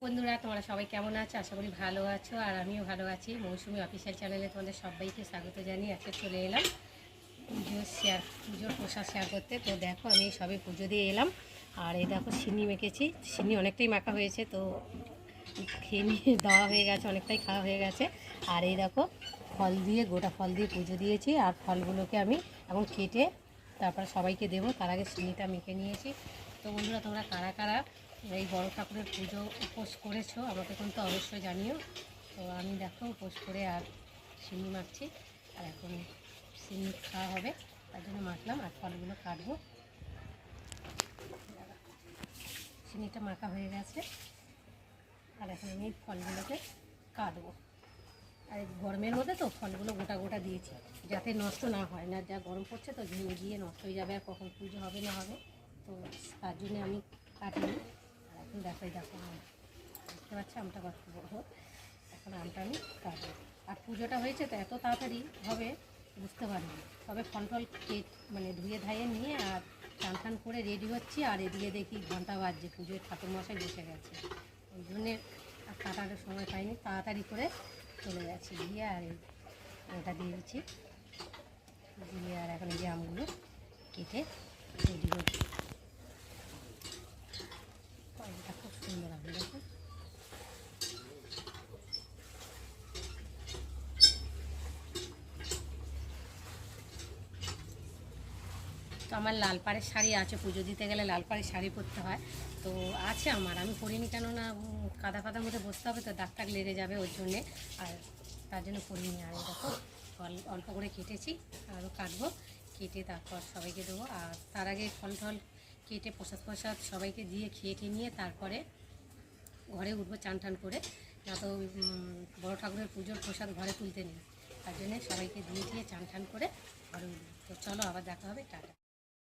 বন্ধুরা তোমরা সবাই কেমন আছো? আশা করি ভালো আছো, আর আমিও ভালো আছি। মৌসুমি অফিসিয়াল চ্যানেলে তোমাদের সবাইকে স্বাগত জানিয়ে আজকে চলে এলাম পুজোর প্রসাদ শেয়ার করতে। তো দেখো আমি সবে পুজো দিয়ে এলাম, আর এই দেখো সিন্নি মেখেছি। সিন্নি অনেকটাই মাখা হয়েছে, তো খেয়ে নিয়ে দেওয়া হয়ে গেছে, অনেকটাই খাওয়া হয়ে গেছে। আর এই দেখো গোটা ফল দিয়ে পুজো দিয়েছি, আর ফলগুলোকে আমি এখন কেটে তারপরে সবাইকে দেবো। তার আগে সিন্নিটা মেখে নিয়েছি। তো বন্ধুরা তোমরা কারা কারা এই বড় ঠাকুরের পুজো উপোস করেছো আমাকে কিন্তু অবশ্যই জানিও। তো আমি দেখো উপোস করে আর সিন্নি মাখছি, আর এখন সিন্নি খাওয়া হবে তার জন্য মাখলাম, আর ফলগুলো কাটবো। সিন্নিটা মাখা হয়ে গেছে, আর এখন আমি ফলগুলোকে কাটবো। আর গরমের মধ্যে তো ফলগুলো গোটা গোটা দিয়েছি যাতে নষ্ট না হয়, না যা গরম পড়ছে তো ভেঙে গিয়ে নষ্ট হয়ে যাবে, আর কখন পুজো হবে না হবে, তো তার জন্য আমি কাটিনি। আর এখন দেখো বুঝতে পারছি আমটা কত বড়। এখন আমটা আমি কাটবো, আর পুজোটা হয়েছে তো এত তাড়াতাড়ি হবে বুঝতে পারিনি। তবে ফল মানে ধুয়ে ধাইয়ে নিয়ে আর টান করে রেডি হচ্ছি, আর এদিকে দেখি ঘন্টা বাজছে, পুজোর ঠাকুরমশাই বসে গেছে। ওই জন্যে আর কাটার সময় পাইনি, তাড়াতাড়ি করে চলে যাচ্ছি গিয়ে আর এটা দিয়ে দিচ্ছি দিয়ে, আর এখন এই যে আমগুলো কেটে রেডি করছি। এটা খুব সুন্দর হবে দেখো। তো আমার লাল পাড়ের শাড়ি আছে, পুজো দিতে গেলে লাল পাড়ের শাড়ি পরতে হয়, তো আছে আমার, আমি পরিনি কেননা কাদা কাদার মধ্যে বসতে হবে তো দাগ টাগ লেগে যাবে ওই জন্যে, আর তার জন্য পরিনি। আর দেখো অল্প করে কেটেছি, আরও কাটবো, কেটে তারপর সবাইকে দেবো। আর তার আগে ফল কেটে প্রসাদ সবাইকে দিয়ে খেয়ে নিয়ে তারপরে ঘরে উঠবো চান করে, না তো বড় ঠাকুরের পুজোর প্রসাদ ঘরে তুলতে নেই, তার জন্যে সবাইকে দিয়ে চান করে ঘরে উঠবো। তো চলো আবার দেখা হবে, টাটা।